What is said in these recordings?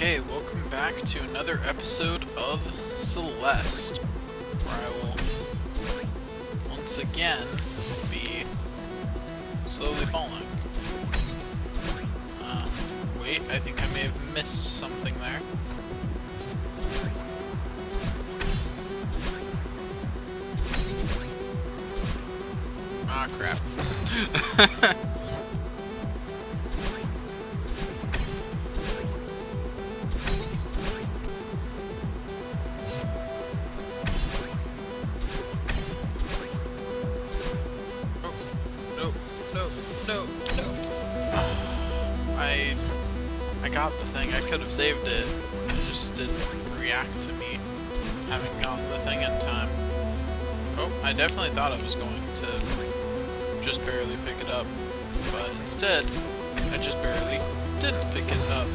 Okay, welcome back to another episode of Celeste, where I will once again be slowly falling. Wait, I think I may have missed something there. Ah, crap. No. I got the thing. I could have saved it. It just didn't react to me having gotten the thing in time. Oh, I definitely thought I was going to just barely pick it up, but instead, I just barely didn't pick it up.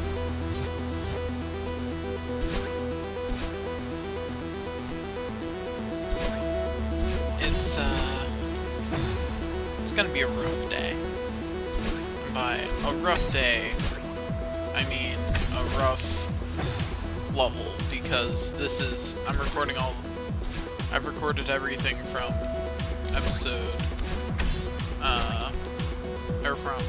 It's gonna be a rough day. By a rough day, I mean a rough level, because this is, I've recorded everything from episode, or from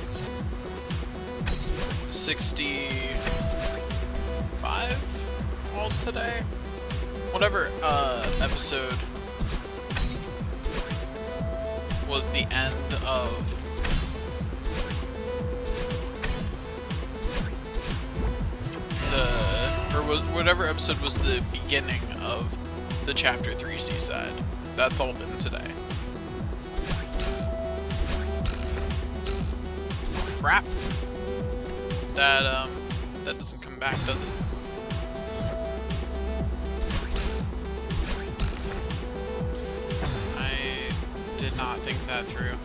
65 all today? Whatever, episode was the end of whatever episode was the beginning of the Chapter 3 Seaside. That's all been today. Crap. That doesn't come back, does it? I did not think that through.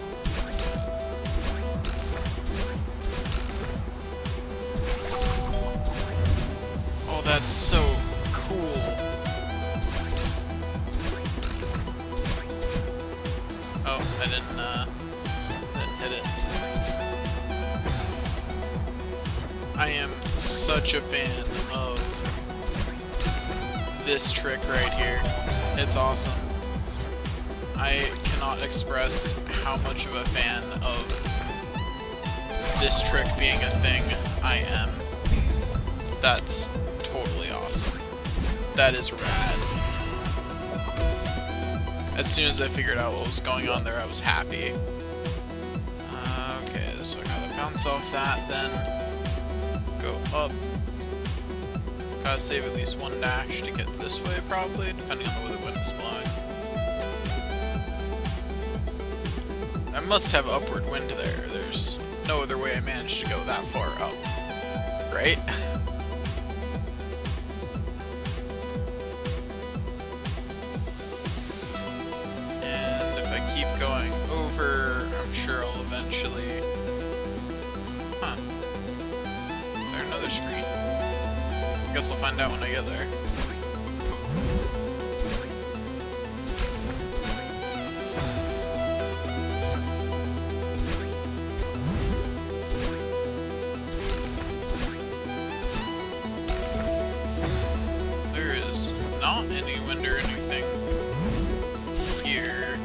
Oh, that's so cool. Oh, I didn't hit it. I am such a fan of this trick right here. It's awesome. I cannot express how much of a fan of this trick being a thing I am. That's totally awesome. That is rad. As soon as I figured out what was going on there, I was happy. Okay, so I gotta bounce off that, then go up. Gotta save at least one dash to get this way, probably, depending on the way the wind is blowing. I must have upward wind there. There's no other way I managed to go that far up, right? And if I keep going over, I'm sure I'll eventually... Huh. Is there another screen? I guess I'll find out when I get there. Not any wind or anything here.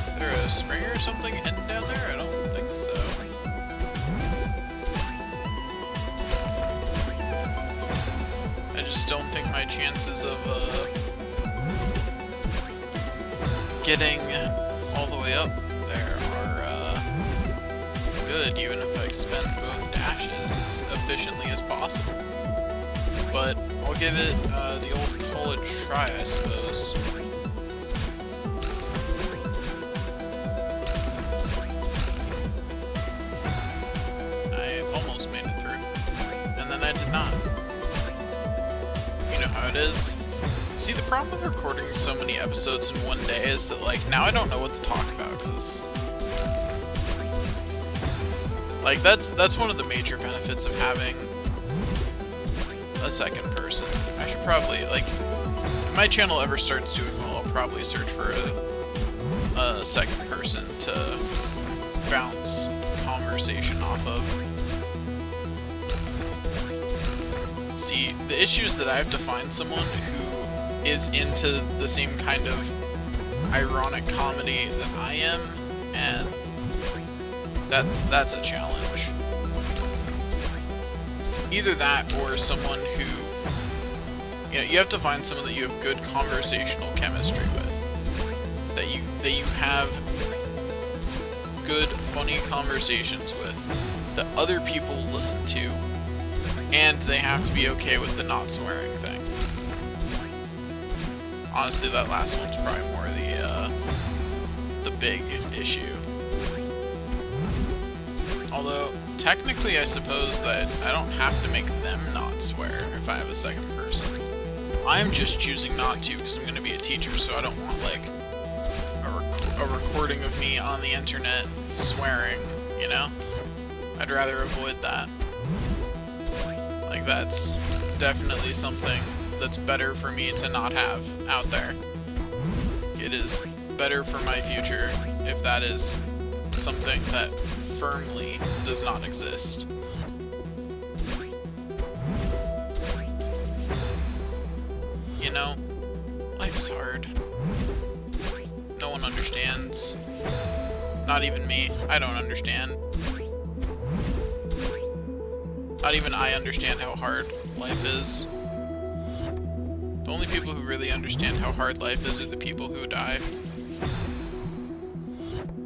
Is there a spring or something hidden down there? I don't think so. I just don't think my chances of getting all the way up there are good, even if I spend both dashes as efficiently as possible. But I'll give it the old college try, I suppose. I almost made it through, and then I did not. You know how it is. See, the problem with recording so many episodes in one day is that, like, now I don't know what to talk about, because... Like, that's one of the major benefits of having a second person. I should probably, like, if my channel ever starts doing well, I'll probably search for a second person to bounce conversation off of. See, the issue is that I have to find someone who is into the same kind of ironic comedy that I am, and that's a challenge. Either that or someone who, you know, you have to find someone that you have good conversational chemistry with, that you have good, funny conversations with, that other people listen to, and they have to be okay with the not swearing thing. Honestly, that last one's probably more the big issue. Although, technically, I suppose that I don't have to make them not swear if I have a second person. I'm just choosing not to because I'm going to be a teacher, so I don't want, like, a recording of me on the internet swearing, you know? I'd rather avoid that. Like, that's definitely something that's better for me to not have out there. It is better for my future if that is something that firmly does not exist. You know, life is hard. No one understands. Not even me. I don't understand. Not even I understand how hard life is. The only people who really understand how hard life is are the people who die.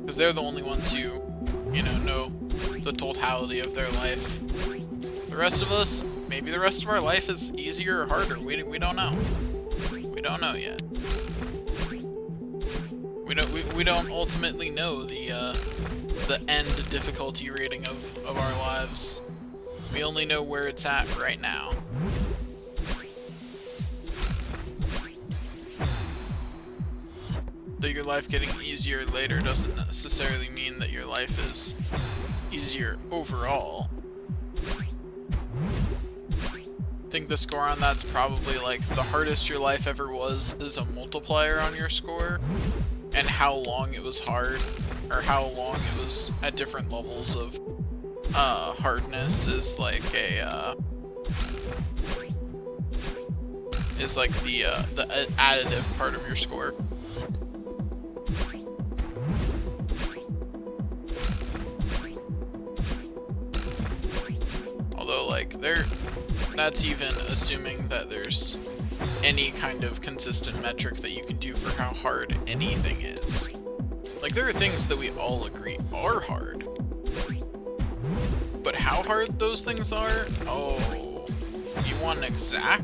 Because they're the only ones who, you know the totality of their life. The rest of us, maybe the rest of our life is easier or harder. We don't know. We don't know yet. We don't ultimately know the end difficulty rating of our lives. We only know where it's at right now. That your life getting easier later doesn't necessarily mean that your life is easier overall. I think the score on that's probably like the hardest your life ever was is a multiplier on your score, and how long it was hard, or how long it was at different levels of hardness is like a is like the additive part of your score. Although, like, that's even assuming that there's any kind of consistent metric that you can do for how hard anything is. Like, there are things that we all agree are hard. But how hard those things are? Oh, you want an exact?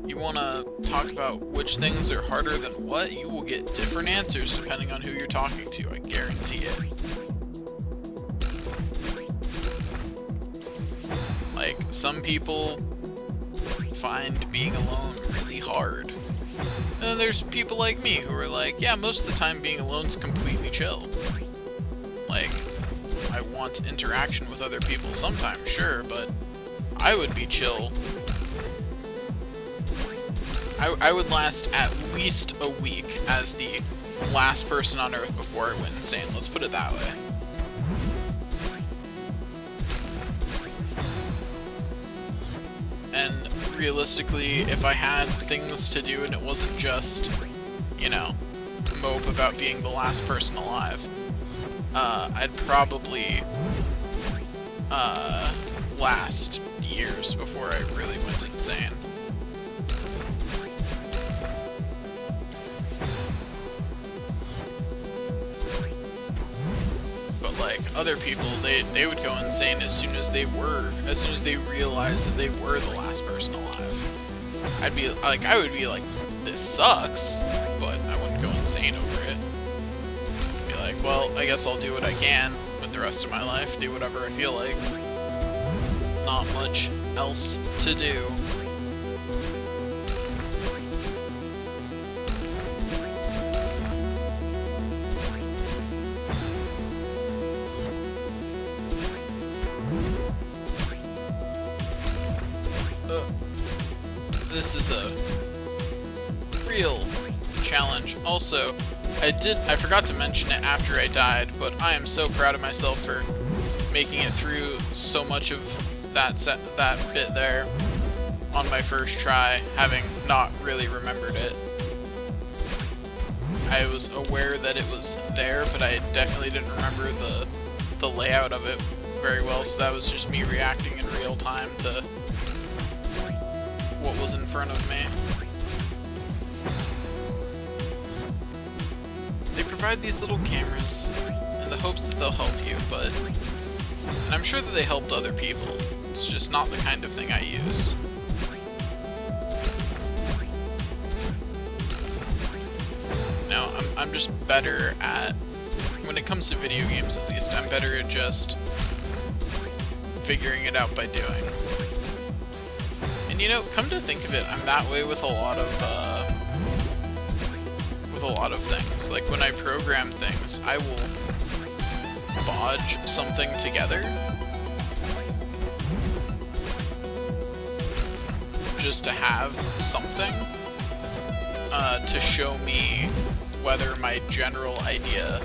You want to talk about which things are harder than what? You will get different answers depending on who you're talking to, I guarantee it. Like, some people find being alone really hard. And then there's people like me who are like, yeah, most of the time being alone's completely chill. Like, I want interaction with other people sometimes, sure, but I would be chill. I would last at least a week as the last person on Earth before I went insane, let's put it that way. And realistically, if I had things to do and it wasn't just, you know, mope about being the last person alive, I'd probably last years before I really went insane. But like other people, they would go insane as soon as they realized that they were the last person alive. I would be like, this sucks, but I wouldn't go insane over it. Be like, well, I guess I'll do what I can with the rest of my life, do whatever I feel like. Not much else to do. This is a real challenge. Also, I forgot to mention it after I died, but I am so proud of myself for making it through so much of that bit there. on my first try, having not really remembered it. I was aware that it was there, but I definitely didn't remember the layout of it very well, so that was just me reacting in real time to what was in front of me. They provide these little cameras in the hopes that they'll help you, and I'm sure that they helped other people. It's just not the kind of thing I use. No, I'm just better at, when it comes to video games at least, I'm better at just figuring it out by doing. And you know, come to think of it, I'm that way with a lot of things. Like when I program things, I will bodge something together just to have something to show me whether my general idea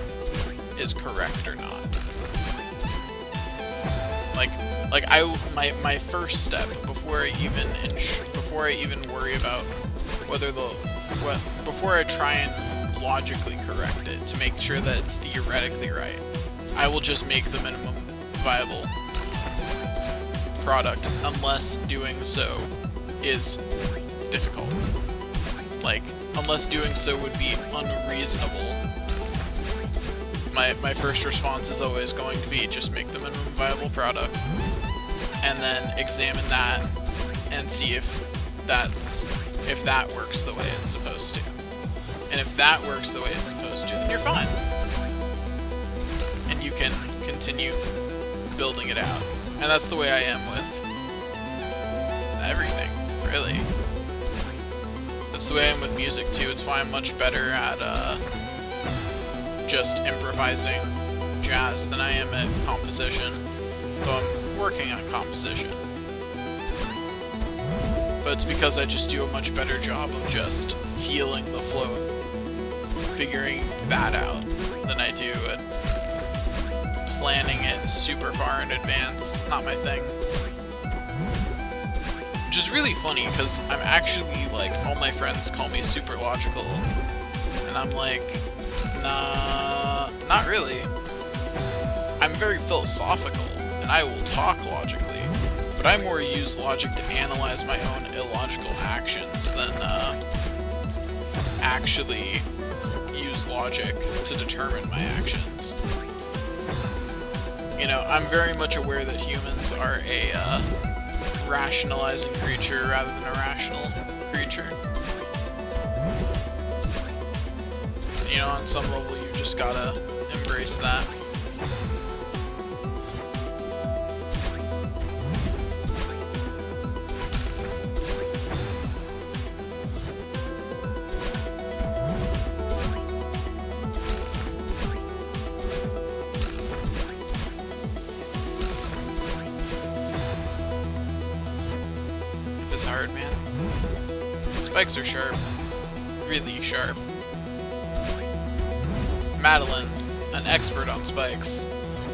is correct or not. My first step before I even worry about whether before I try and logically correct it to make sure that it's theoretically right, I will just make the minimum viable product unless doing so is difficult. Like, unless doing so would be unreasonable. My first response is always going to be just make the minimum viable product and then examine that and see if that works the way it's supposed to. And if that works the way it's supposed to, then you're fine. And you can continue building it out. And that's the way I am with everything, really. That's the way I am with music too. It's why I'm much better at just improvising jazz than I am at composition. Though I'm working on composition. But it's because I just do a much better job of just feeling the flow, figuring that out, than I do at planning it super far in advance. Not my thing. Which is really funny, because I'm actually, like, all my friends call me super logical. And I'm like, nah, not really. I'm very philosophical, and I will talk logically. But I more use logic to analyze my own illogical actions than actually use logic to determine my actions. You know, I'm very much aware that humans are a rationalizing creature rather than a rational creature. You know, on some level you just gotta embrace that. It's hard, man. Spikes are sharp. Really sharp. Madeline, an expert on spikes.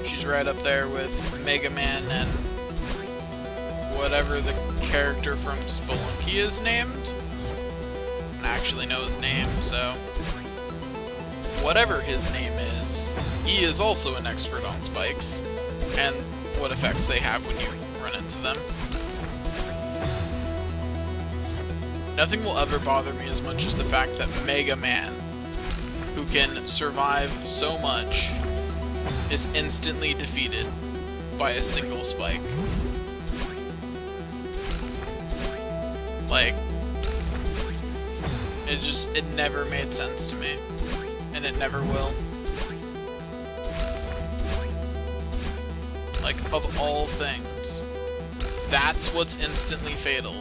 She's right up there with Mega Man and whatever the character from Spelunky is named. I don't actually know his name, so whatever his name is, he is also an expert on spikes and what effects they have when you run into them. Nothing will ever bother me as much as the fact that Mega Man, who can survive so much, is instantly defeated by a single spike. Like, it never made sense to me, and it never will. Like, of all things, that's what's instantly fatal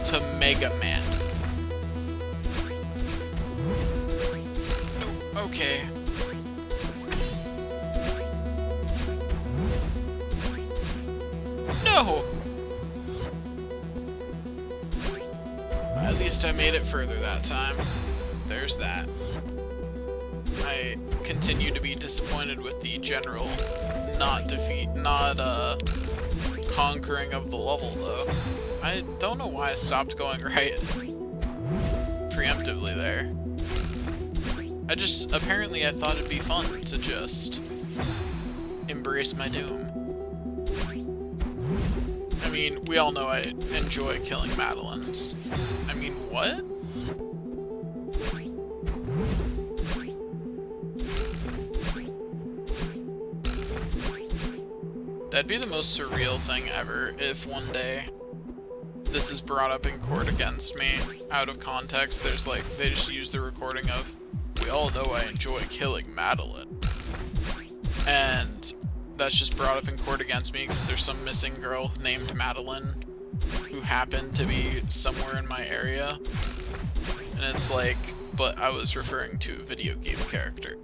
to Mega Man. Okay. No! At least I made it further that time. There's that. I continue to be disappointed with the general not conquering of the level, though. I don't know why I stopped going right preemptively there. Apparently I thought it'd be fun to just embrace my doom. I mean, we all know I enjoy killing Madeleines. I mean, what? That'd be the most surreal thing ever if one day this is brought up in court against me out of context. There's like, they just use the recording of, we all know I enjoy killing Madeleine. And that's just brought up in court against me because there's some missing girl named Madeleine who happened to be somewhere in my area. And it's like, but I was referring to a video game character.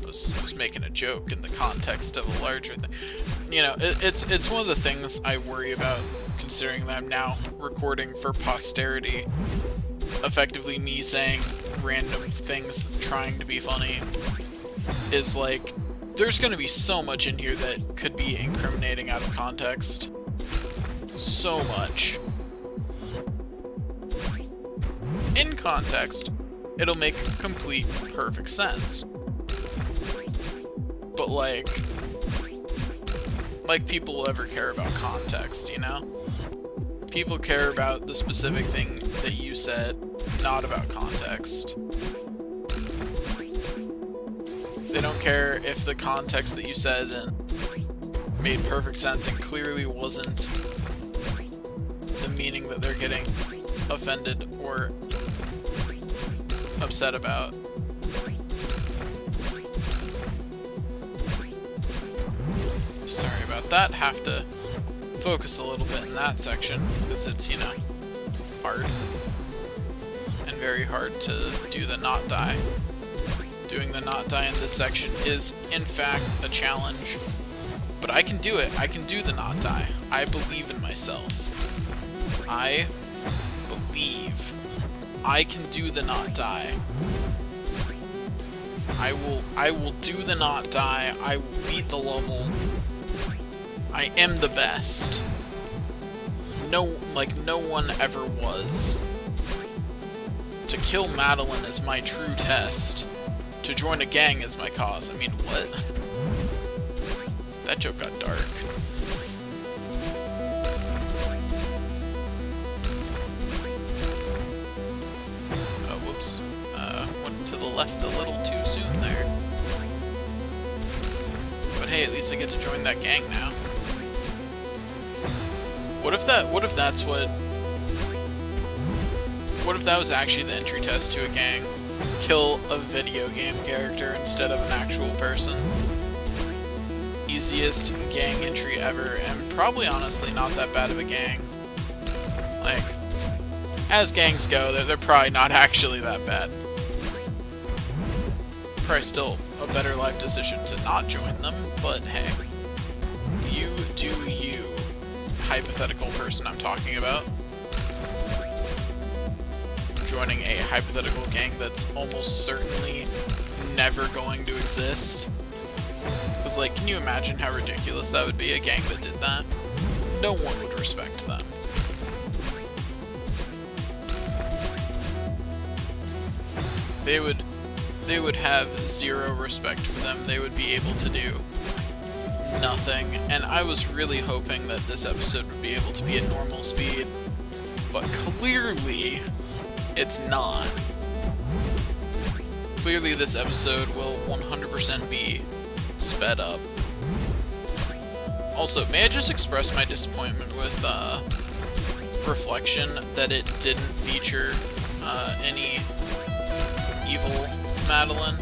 I was making a joke in the context of a larger thing. You know, it's one of the things I worry about, considering that I'm now recording for posterity. Effectively me saying random things trying to be funny is like, there's gonna be so much in here that could be incriminating out of context. So much. In context, it'll make complete, perfect sense. But like people will ever care about context, you know? People care about the specific thing that you said, not about context. They don't care if the context that you said made perfect sense and clearly wasn't the meaning that they're getting offended or upset about. Sorry about that. Have to focus a little bit in that section because it's, you know, hard and very hard to do the not die. Doing the not die in this section is, in fact, a challenge. But I can do it. I can do the not die. I believe in myself. I believe I can do the not die. I will do the not die. I will beat the level. I am the best. No one ever was. To kill Madeleine is my true test. To join a gang is my cause. I mean, what? That joke got dark. Oh, whoops. Went to the left a little too soon there. But hey, at least I get to join that gang now. What if that was actually the entry test to a gang? Kill a video game character instead of an actual person. Easiest gang entry ever, and probably honestly not that bad of a gang. Like, as gangs go, they're probably not actually that bad. Probably still a better life decision to not join them, but hey. You do you, hypothetical person I'm talking about. Joining a hypothetical gang that's almost certainly never going to exist. Because, like, can you imagine how ridiculous that would be, a gang that did that? No one would respect them. They would have zero respect for them. They would be able to do nothing. And I was really hoping that this episode would be able to be at normal speed. But clearly, it's not. Clearly this episode will 100% be sped up. Also, may I just express my disappointment with Reflection that it didn't feature any evil Madeleine.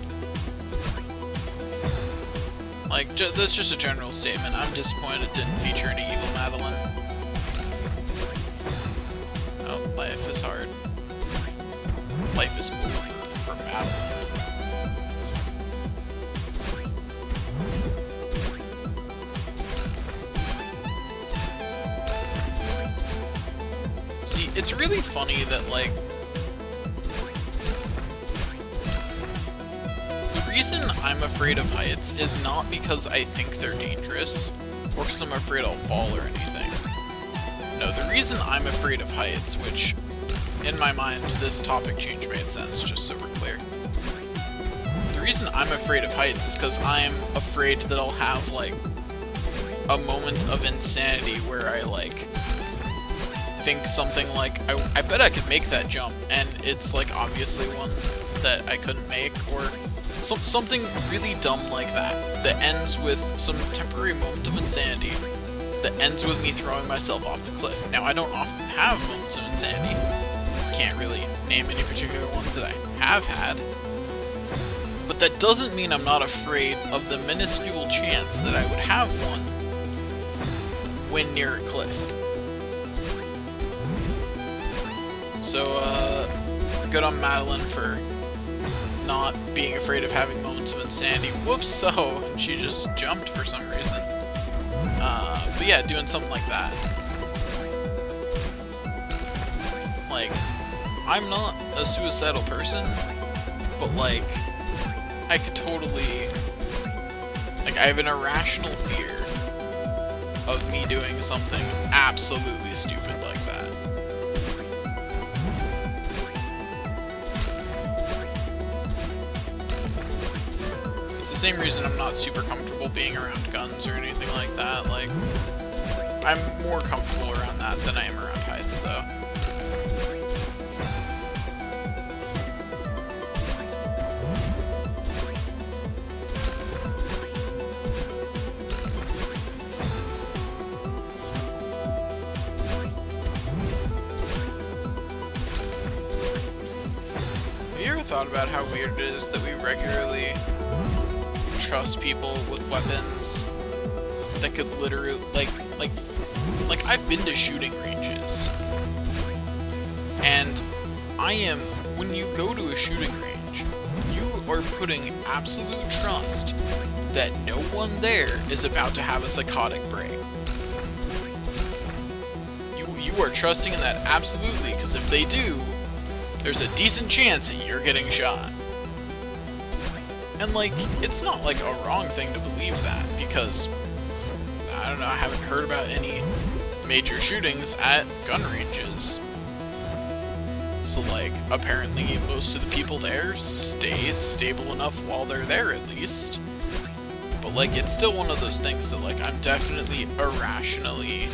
Like, that's just a general statement. I'm disappointed it didn't feature any evil Madeleine. Oh, life is hard. Life is over for Madeleine. See, it's really funny that, like, the reason I'm afraid of heights is not because I think they're dangerous, or because I'm afraid I'll fall or anything. No, the reason I'm afraid of heights, which, in my mind, this topic change made sense, just so we're clear. The reason I'm afraid of heights is because I'm afraid that I'll have, like, a moment of insanity where I, like, think something like, I bet I could make that jump, and it's, like, obviously one that I couldn't make, or something really dumb like that ends with some temporary moment of insanity, that ends with me throwing myself off the cliff. Now, I don't often have moments of insanity. Can't really name any particular ones that I have had. But that doesn't mean I'm not afraid of the minuscule chance that I would have one when near a cliff. So, good on Madeline for not being afraid of having moments of insanity. Whoops, so she just jumped for some reason. But yeah, doing something like that. Like, I'm not a suicidal person, but like, I could totally, like, I have an irrational fear of me doing something absolutely stupid like that. It's the same reason I'm not super comfortable being around guns or anything like that. Like, I'm more comfortable around that than I am around heights, though. Have you ever thought about how weird it is that we regularly trust people with weapons that could literally, like I've been to shooting ranges, and when you go to a shooting range, you are putting absolute trust that no one there is about to have a psychotic break. You are trusting in that absolutely, because if they do, there's a decent chance that you're getting shot. And, like, it's not, like, a wrong thing to believe that, because, I don't know, I haven't heard about any major shootings at gun ranges. So, like, apparently most of the people there stay stable enough while they're there, at least. But, like, it's still one of those things that, like, I'm definitely irrationally,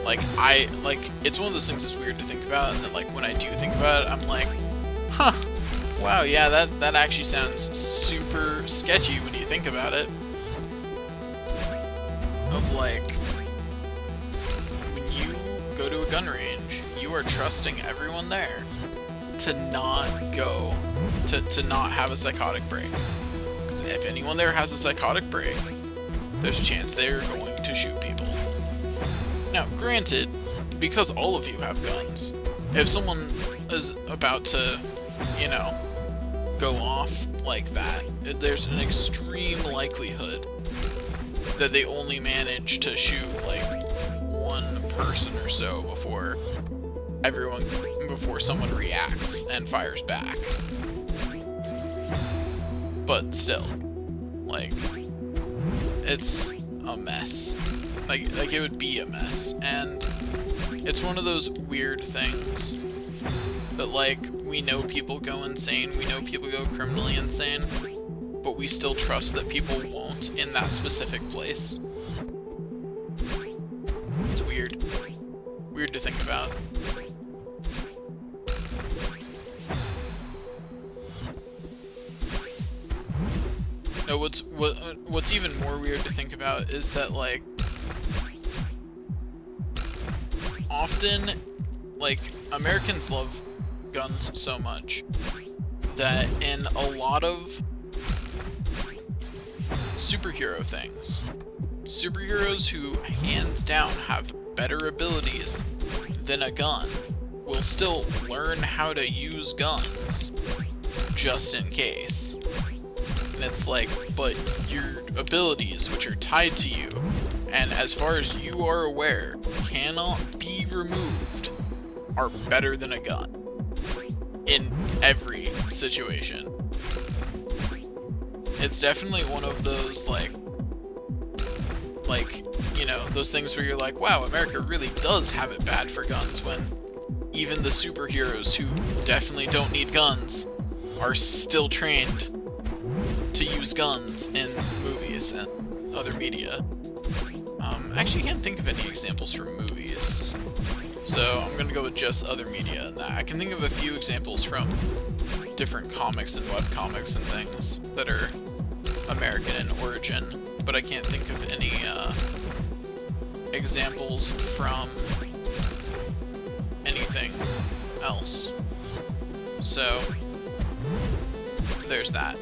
like, it's one of those things that's weird to think about, and that, like, when I do think about it, I'm like, huh, wow, yeah, that actually sounds super sketchy when you think about it. Of, like, when you go to a gun range, you are trusting everyone there to not go, to not have a psychotic break. Because if anyone there has a psychotic break, there's a chance they're going to shoot people. Now, granted, because all of you have guns, if someone is about to, you know, go off like that, there's an extreme likelihood that they only manage to shoot, like, one person or so before someone reacts and fires back. But still, like, it's a mess. Like it would be a mess, and it's one of those weird things that, like, we know people go insane, we know people go criminally insane, but we still trust that people won't in that specific place. It's weird. Weird to think about. No, what's even more weird to think about is that, like, often, like, Americans love guns so much that in a lot of superhero things, superheroes who hands down have better abilities than a gun will still learn how to use guns just in case. And it's like, but your abilities, which are tied to you, and as far as you are aware, cannot be removed, are better than a gun. In every situation. It's definitely one of those, like, Like, you know, those things where you're like, wow, America really does have it bad for guns, when even the superheroes who definitely don't need guns are still trained to use guns in movies and other media. Actually, I can't think of any examples from movies, so I'm gonna go with just other media and that. I can think of a few examples from different comics and webcomics and things that are American in origin, but I can't think of any examples from anything else. So, there's that.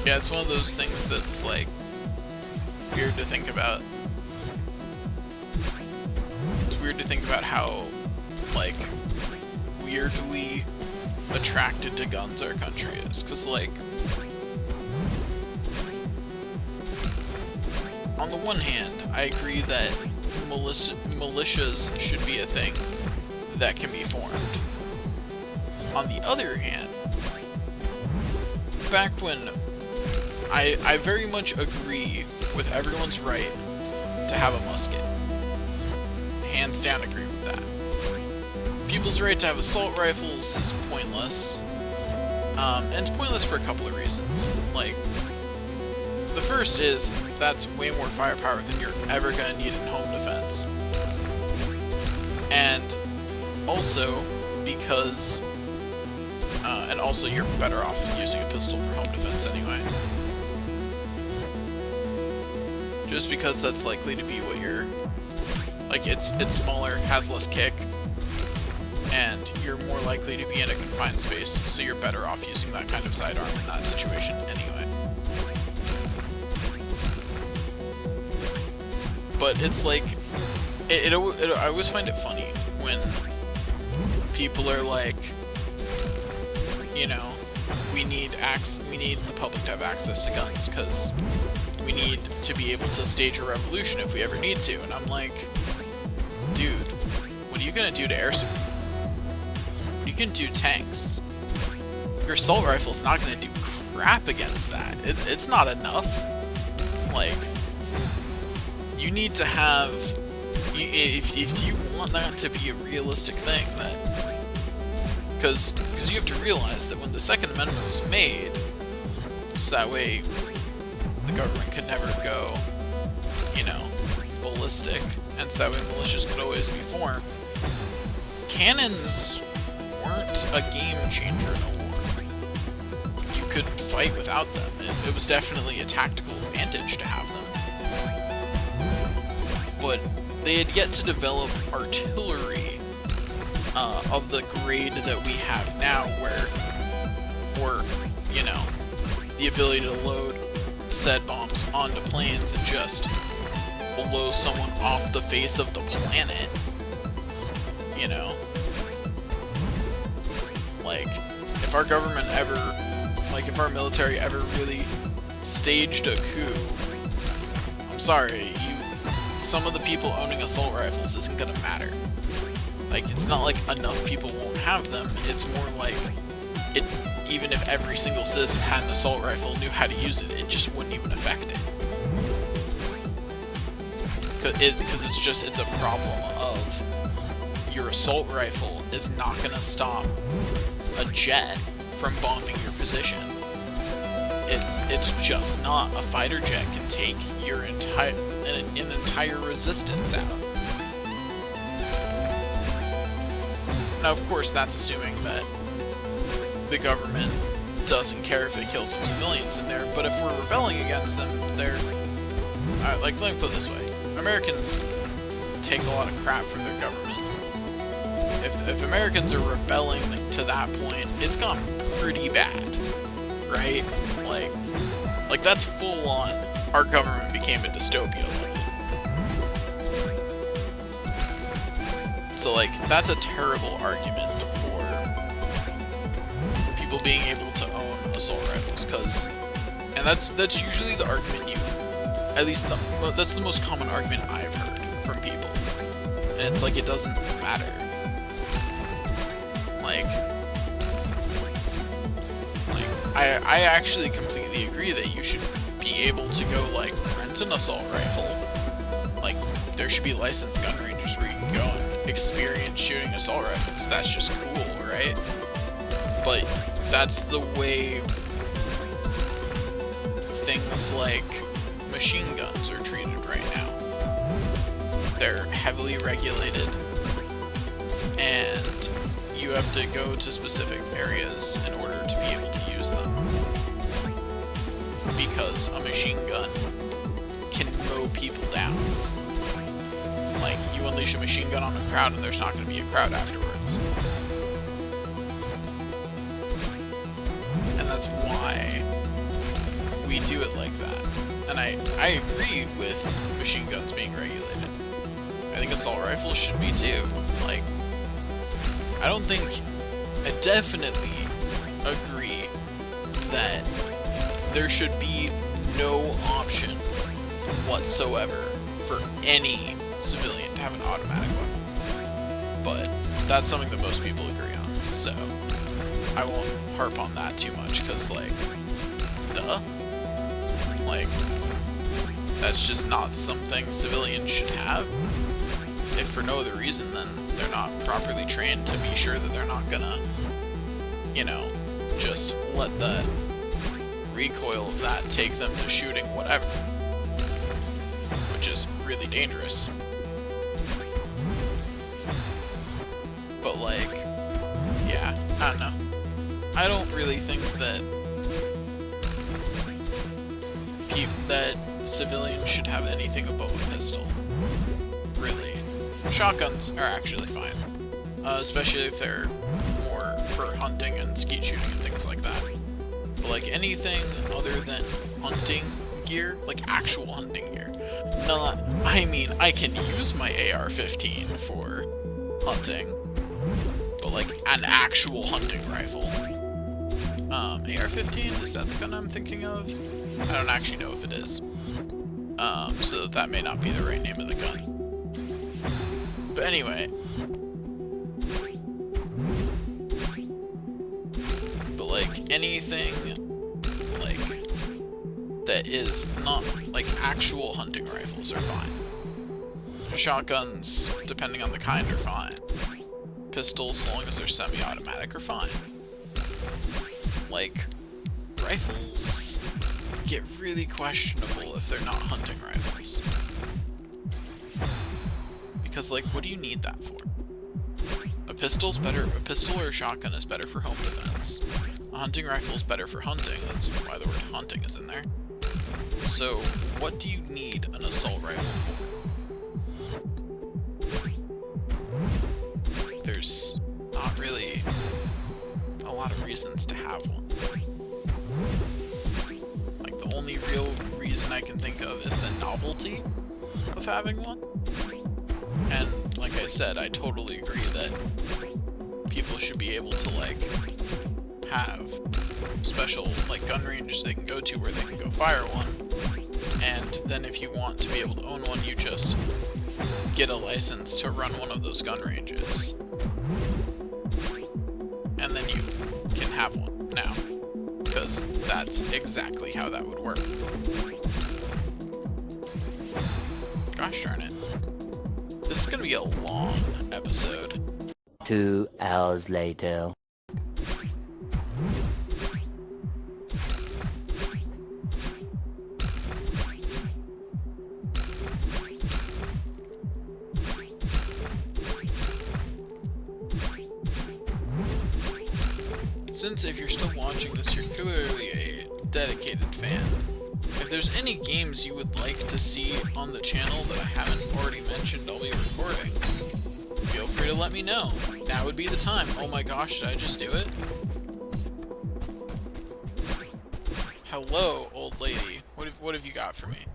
Yeah, it's one of those things that's, like, weird to think about. It's weird to think about how, like, weirdly attracted to guns our country is. Because, like, on the one hand, I agree that militias should be a thing that can be formed. On the other hand, back when I very much agree with everyone's right to have a musket. Hands down agree with that. People's right to have assault rifles is pointless. And it's pointless for a couple of reasons. Like, the first is, that's way more firepower than you're ever gonna need in home defense. And also, because... and also you're better off using a pistol for home defense anyway. Just because that's likely to be what you're... Like, it's smaller, has less kick, and you're more likely to be in a confined space, so you're better off using that kind of sidearm in that situation anyway. But it's like... I always find it funny when people are like, you know, we need the public to have access to guns, because we need to be able to stage a revolution if we ever need to. And I'm like, dude, what are you gonna do to air support? What are you gonna do to tanks? Your assault rifle's not gonna do crap against that. It's not enough. Like, you need to have... If you want that to be a realistic thing, that... Because you have to realize that when the Second Amendment was made, so that way the government could never go, you know, ballistic, and so that way militias could always be formed, cannons weren't a game changer in a war. You could fight without them. It was definitely a tactical advantage to have them. But they had yet to develop artillery of the grade that we have now, where, you know, the ability to load said bombs onto planes and just blow someone off the face of the planet, you know? Like, if our government ever, like, if our military ever really staged a coup, I'm sorry, some of the people owning assault rifles isn't gonna matter. Like, it's not like enough people won't have them, it's more like, even if every single citizen had an assault rifle, knew how to use it, it just wouldn't even affect it. Because it's a problem of your assault rifle is not gonna stop a jet from bombing your position. It's just not. A fighter jet can take your an entire resistance out. Now, of course, that's assuming that the government doesn't care if it kills some civilians in there, but if we're rebelling against them, they're... like, let me put it this way. Americans take a lot of crap from their government. If Americans are rebelling to that point, it's gone pretty bad, right? Like that's full on, our government became a dystopia. So, like, that's a terrible argument for people being able to own assault rifles, and that's usually the argument at least that's the most common argument I've heard from people, and it's like, it doesn't matter. Like I actually completely agree that you should be able to go, like, rent an assault rifle. Like, there should be licensed gun ranges where you can go and experience shooting assault rifles. That's just cool, right? But that's the way things like machine guns are treated right now. They're heavily regulated, and you have to go to specific areas in order to be able to use them. Because a machine gun can mow people down. Like, you unleash a machine gun on a crowd and there's not going to be a crowd afterwards. And that's why we do it like that. And I agree with machine guns being regulated. I think assault rifles should be too. Like, I definitely agree that there should be no option whatsoever for any civilian to have an automatic weapon. But that's something that most people agree on, so I won't harp on that too much, because, like, duh. Like, that's just not something civilians should have. If for no other reason, then they're not properly trained to be sure that they're not gonna, you know, just let the recoil of that take them to shooting whatever. Which is really dangerous. But, like, yeah, I don't know. I don't really think that civilians should have anything above a pistol. Really. Shotguns are actually fine. Especially if they're more for hunting and skeet shooting and things like that. But, like, anything other than hunting gear, like actual hunting gear. I mean, I can use my AR-15 for hunting, but, like, an actual hunting rifle. AR-15, is that the gun I'm thinking of? I don't actually know if it is. So that may not be the right name of the gun. But anyway. But, like, anything, like, that is not, like, actual hunting rifles are fine. Shotguns, depending on the kind, are fine. Pistols, as long as they're semi-automatic, are fine. Like, rifles get really questionable if they're not hunting rifles. Because, like, what do you need that for? A pistol or a shotgun is better for home defense. A hunting rifle is better for hunting, that's why the word hunting is in there. So, what do you need an assault rifle for? There's not really a lot of reasons to have one. Like, the only real reason I can think of is the novelty of having one. And, like I said, I totally agree that people should be able to, like, have special, like, gun ranges they can go to where they can go fire one. And then if you want to be able to own one, you just get a license to run one of those gun ranges. And then you can have one now. Because that's exactly how that would work. Gosh darn it. This is gonna be a long episode. 2 hours later. Since if you're still watching this, you're clearly a dedicated fan. If there's any games you would like to see on the channel that I haven't already mentioned I'll be recording, feel free to let me know. Now would be the time. Oh my gosh, did I just do it? Hello, old lady. What have you got for me?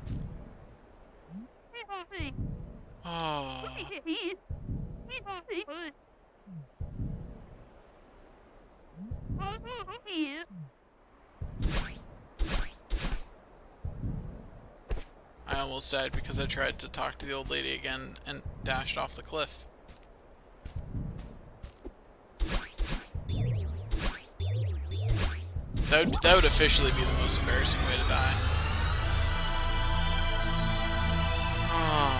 Oh. I almost died because I tried to talk to the old lady again and dashed off the cliff. That would officially be the most embarrassing way to die. Ah,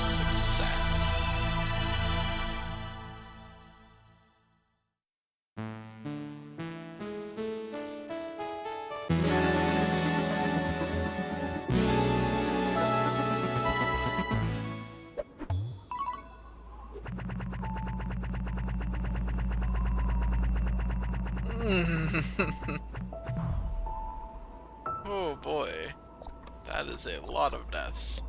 success. Oh boy, that is a lot of deaths.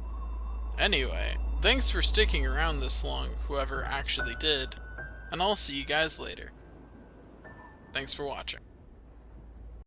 Anyway, thanks for sticking around this long, whoever actually did, and I'll see you guys later. Thanks for watching.